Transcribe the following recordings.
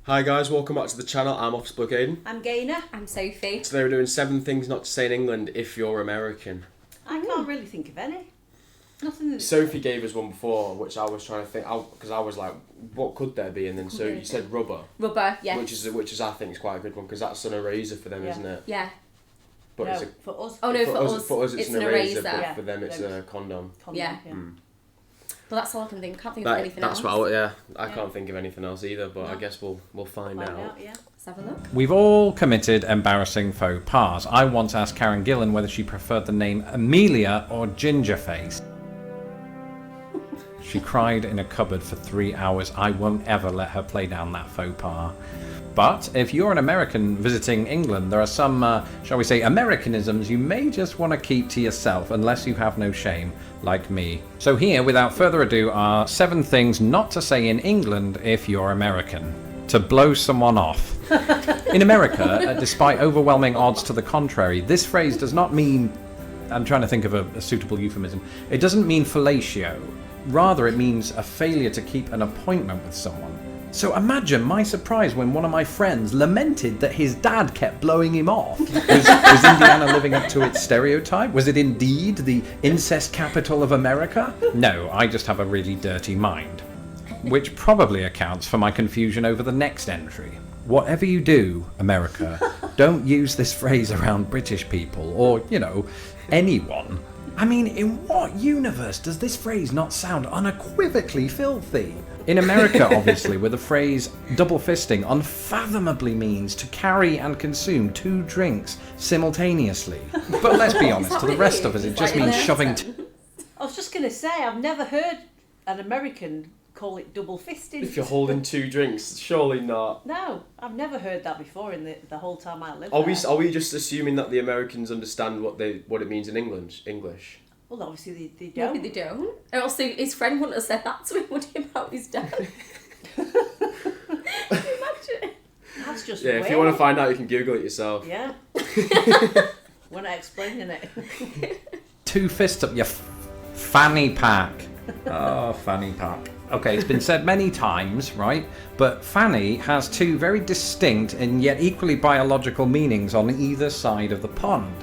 Hi guys, welcome back to the channel. I'm Offspring Aidan. I'm Gaynor. I'm Sophie. Today we're doing 7 things not to say in England if you're American. I can't really think of any. Nothing. Sophie gave us one before, which I was trying to think, because I was like, what could there be? And then so you said rubber. Rubber, yeah. Which is I think is quite a good one, because that's an eraser for them, Yeah. isn't it? Yeah. But no, it's for us. Oh no, for us it's an eraser, but Yeah. for them it's a condom. Yeah. Mm. Well, that's all I can think. Can't think of anything else. I can't think of anything else either, but I guess we'll find out. Yeah. Let's have a look. We've all committed embarrassing faux pas. I once asked Karen Gillan whether she preferred the name Amelia or Gingerface. She cried in a cupboard for 3 hours. I won't ever let her play down that faux pas. But if you're an American visiting England, there are some, shall we say, Americanisms you may just want to keep to yourself unless you have no shame, like me. So here, without further ado, are 7 things not to say in England if you're American. To blow someone off. In America, despite overwhelming odds to the contrary, this phrase does not mean... I'm trying to think of a suitable euphemism. It doesn't mean fellatio. Rather, it means a failure to keep an appointment with someone. So imagine my surprise when one of my friends lamented that his dad kept blowing him off. Was Indiana living up to its stereotype? Was it indeed the incest capital of America? No, I just have a really dirty mind. Which probably accounts for my confusion over the next entry. Whatever you do, America, don't use this phrase around British people or, anyone. I mean, in what universe does this phrase not sound unequivocally filthy? In America, obviously, where the phrase double fisting unfathomably means to carry and consume 2 drinks simultaneously. But let's be honest, to the rest of us, it just means shoving... I was just going to say, I've never heard an American call it double fisting. If you're holding 2 drinks, surely not. No, I've never heard that before in the whole time I lived Are there. we just assuming that the Americans understand what it means in English? Well, obviously they don't. Maybe they don't. And also, his friend wouldn't have said that to him, would he, about his dad? Can you imagine? That's just Yeah, weird. if you want to find out, you can Google it yourself. Yeah. We're not explaining it. 2 fists up your fanny pack. Oh, fanny pack. Okay, it's been said many times, right? But fanny has 2 very distinct and yet equally biological meanings on either side of the pond.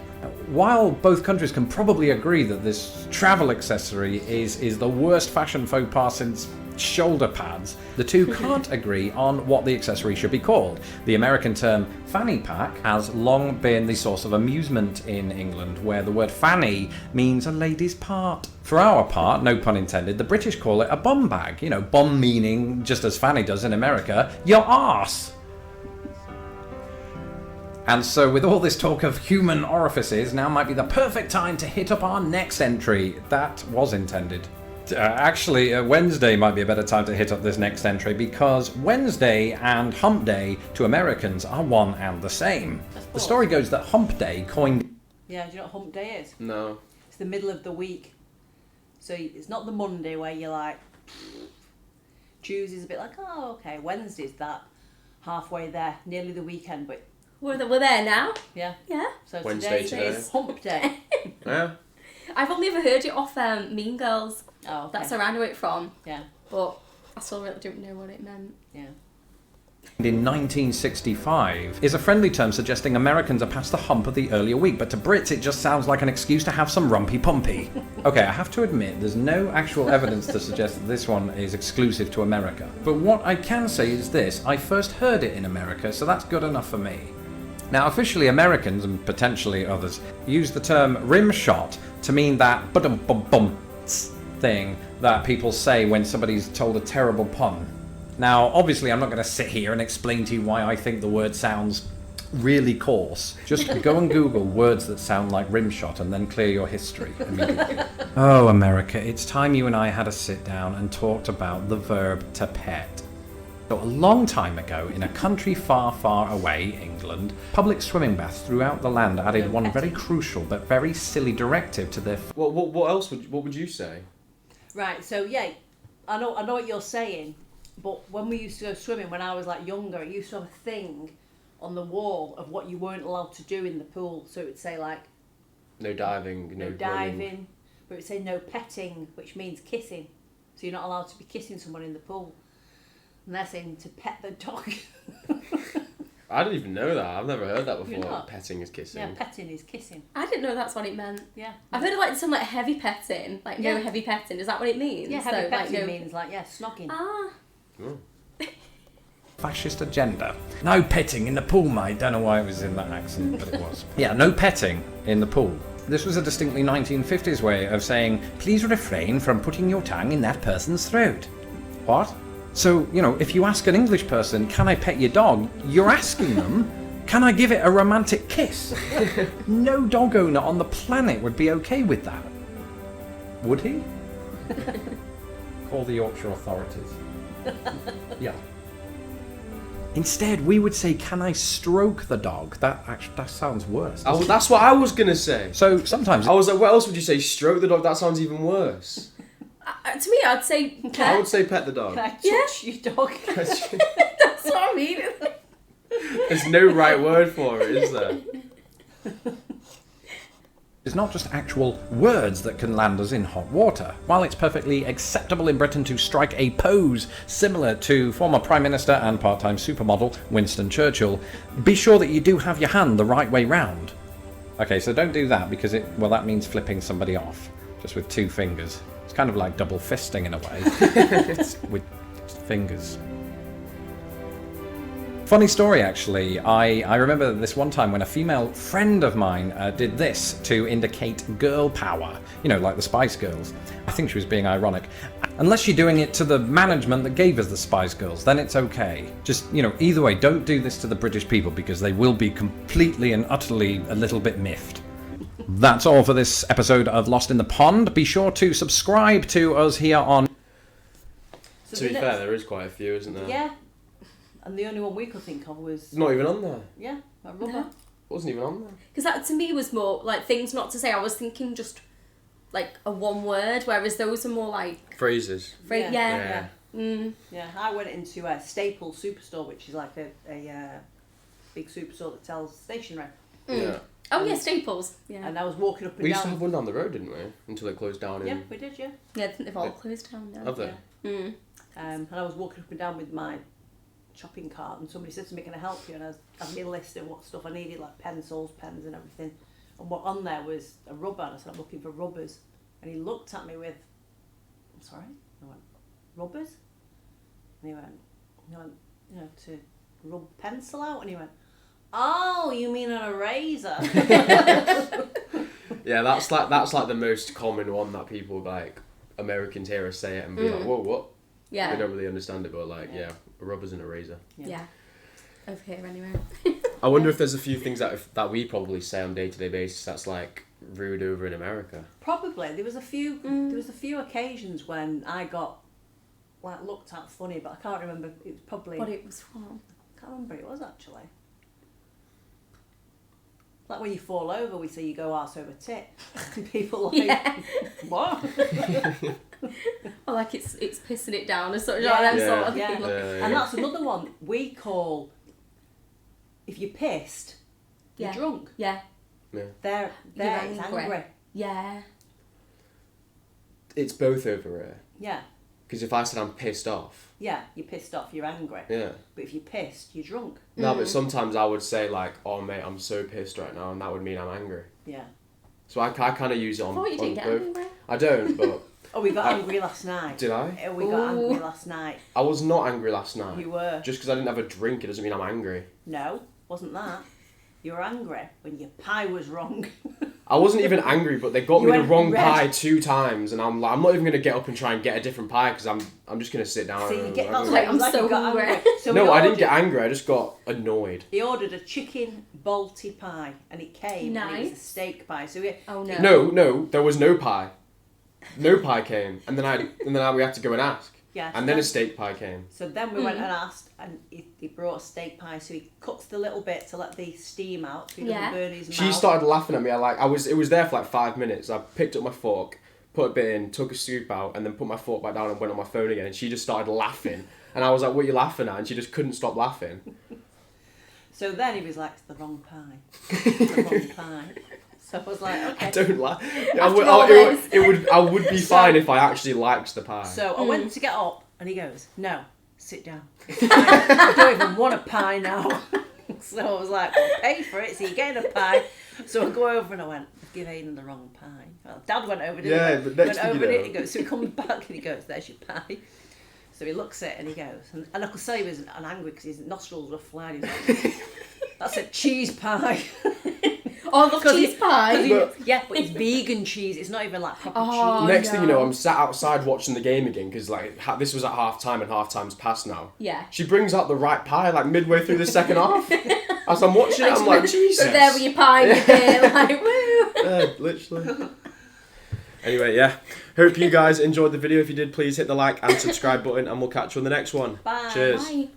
While both countries can probably agree that this travel accessory is the worst fashion faux pas since shoulder pads, the 2 can't agree on what the accessory should be called. The American term fanny pack has long been the source of amusement in England, where the word fanny means a lady's part. For our part, no pun intended, the British call it a bum bag. Bum meaning, just as fanny does in America, your arse. And so with all this talk of human orifices, now might be the perfect time to hit up our next entry. That was intended. Actually, Wednesday might be a better time to hit up this next entry because Wednesday and Hump Day to Americans are one and the same. The story goes that Hump Day coined... Yeah, do you know what hump day is? No. It's the middle of the week. So it's not the Monday where you're like... Tuesday's a bit like, oh, okay. Wednesday's that halfway there, nearly the weekend, but... We're there now. Yeah. Yeah. So Wednesday today is hump day. Yeah. I've only ever heard it off Mean Girls. Oh, okay. That's where I know it from. Yeah. But I still really don't know what it meant. Yeah. In 1965 is a friendly term suggesting Americans are past the hump of the earlier week, but to Brits it just sounds like an excuse to have some rumpy pumpy. Okay, I have to admit there's no actual evidence to suggest that this one is exclusive to America. But what I can say is this, I first heard it in America, so that's good enough for me. Now, officially Americans, and potentially others, use the term rim shot to mean that bum thing that people say when somebody's told a terrible pun. Now, obviously, I'm not going to sit here and explain to you why I think the word sounds really coarse. Just go and Google words that sound like rim shot and then clear your history immediately. Oh, America, it's time you and I had a sit down and talked about the verb to pet. So a long time ago, in a country far, far away, England, public swimming baths throughout the land added one very crucial but very silly directive to their... What else would you say? Right, so yeah, I know what you're saying, but when we used to go swimming when I was like younger, it used to have a thing on the wall of what you weren't allowed to do in the pool. So it would say like... No diving, no diving, but it would say no petting, which means kissing. So you're not allowed to be kissing someone in the pool. And they're saying to pet the dog. I didn't even know that. I've never heard that You're before. not? Petting is kissing. Yeah, petting is kissing. I didn't know that's what it meant. Yeah. I've heard of like some like heavy petting, like no Yeah. heavy petting. Is that what it means? Yeah, heavy So, petting like, no... means like, yeah, snogging. Ah. Oh. Fascist agenda. No petting in the pool, mate. Don't know why it was in that accent, but it was. Yeah, no petting in the pool. This was a distinctly 1950s way of saying, please refrain from putting your tongue in that person's throat. What? So, you know, if you ask an English person, can I pet your dog? You're asking them, can I give it a romantic kiss? No dog owner on the planet would be okay with that. Would he? Call the Yorkshire authorities. Yeah. Instead, we would say, can I stroke the dog? That sounds worse. Oh, that's what I was going to say. So sometimes... I was like, what else would you say? Stroke the dog? That sounds even worse. To me, I'd say I pet. would say pet the dog. Can I touch your dog? That's what I mean. There's no right word for it, is there? It's not just actual words that can land us in hot water. While it's perfectly acceptable in Britain to strike a pose similar to former Prime Minister and part-time supermodel Winston Churchill, be sure that you do have your hand the right way round. Okay, so don't do that because that means flipping somebody off, just with two fingers. It's kind of like double fisting in a way, with fingers. Funny story, actually. I remember this one time when a female friend of mine did this to indicate girl power. You know, like the Spice Girls. I think she was being ironic. Unless you're doing it to the management that gave us the Spice Girls, then it's okay. Just, you know, either way, don't do this to the British people because they will be completely and utterly a little bit miffed. That's all for this episode of Lost in the Pond. Be sure to subscribe to us here on... So To be the fair, next- there is quite a few, isn't there? Yeah. And the only one we could think of was, It's not even on there. yeah, a rubber. No. It wasn't even on there. Because that to me was more like things not to say. I was thinking just like a one word, whereas those are more like Phrases. yeah. Yeah. Mm. Yeah, I went into a Staples superstore, which is like a big superstore that sells stationery. Yeah. Oh yeah, Staples. Yeah. And I was walking up and We down. used to have one down the road, didn't we? Until it closed down in... Yeah, we did, yeah. Yeah, I think they've all closed down now. Have they? Yeah. Mm. And I was walking up and down with my shopping cart, and somebody said to me, "Can I help you?" And I had me a list of what stuff I needed, like pencils, pens, and everything. And what on there was a rubber. And I said, "I'm looking for rubbers." And he looked at me with, "I'm sorry." I went, "Rubbers?" And he went, "You know, to rub pencil out." And he went, "Oh, you mean an eraser?" Yeah, that's like the most common one that people like Americans hear us say it and be like, "Whoa, what?" Yeah. They don't really understand it, but like, yeah, a rubber's and a razor. Yeah. Over here anyway. I wonder if there's a few things that we probably say on day-to-day basis that's like rude over in America. Probably there was a few. There was a few occasions when I got like looked at funny, but I can't remember. It was probably. What it was from. I can't remember. It was actually. Like when you fall over, we say you go arse over tit. And people like, Yeah. what? Or like it's pissing it down or something Yeah. like that Yeah. sort of Yeah. thing. Yeah. And that's another one we call. If you're pissed, you're Yeah. drunk. Yeah. They're You're it's angry. angry. Yeah. It's both over here. Yeah, Because if I said I'm pissed off, yeah. You're pissed off. You're angry. yeah. But if you're pissed, you're drunk. No, but sometimes I would say like, "Oh mate, I'm so pissed right now," and that would mean I'm angry. Yeah. So I kind of use it I on, thought you on didn't get both. angry. I don't, but Oh, we got angry last night. did I? We got Ooh. angry last night. I was not angry last night. You were. Just because I didn't have a drink, it doesn't mean I'm angry. No, wasn't that. You were angry when your pie was wrong. I wasn't even angry, but they got You me the went wrong red. pie 2 times, and I'm like, I'm not even gonna get up and try and get a different pie because I'm just gonna sit down. So you and get that's I'm like, I'm like so you got hungry. angry. So no, we I didn't ordered- get angry. I just got annoyed. He ordered a chicken balti pie, and it came. And it was a Nice. steak pie. So we. Oh no. No, there was no pie. No pie came, and then we had to go and ask, Yeah. and then a steak pie came. So then we went and asked, and he brought a steak pie. So he cuts the little bit to let the steam out, so he doesn't Yeah. burn his She mouth. started laughing at me. It was there for like 5 minutes. I picked up my fork, put a bit in, took a scoop out, and then put my fork back down and went on my phone again. And she just started laughing, and I was like, "What are you laughing at?" And she just couldn't stop laughing. So then he was like, "It's the wrong pie. It's the wrong pie." So I was like, "Okay." I don't like. After all this. I would be fine if I actually liked the pie. So I went to get up, and he goes, "No, sit down. I don't even want a pie now. So I was like, well, pay for it, so you're getting a pie. So I go over and I went, give Aidan the wrong pie. Well, Dad went over, didn't Yeah, he? but next went thing over you it, know- he goes, so he comes back and he goes, there's your pie. So he looks at it and he goes, and I could say he was angry because his nostrils were flared. He was like, that's a cheese pie. Oh, I love cheese pie. Yeah, but it's vegan cheese. It's not even like proper Oh, cheese. Next thing you know, no. I'm sat outside watching the game again because like this was at half time and half time's past now. Yeah. She brings out the right pie like midway through the second half. As I'm watching it, I'm like, Jesus. So there with your pie and your beer, like, woo. Literally. Anyway, yeah. Hope you guys enjoyed the video. If you did, please hit the like and subscribe button, and we'll catch you on the next one. Bye. Cheers. Bye.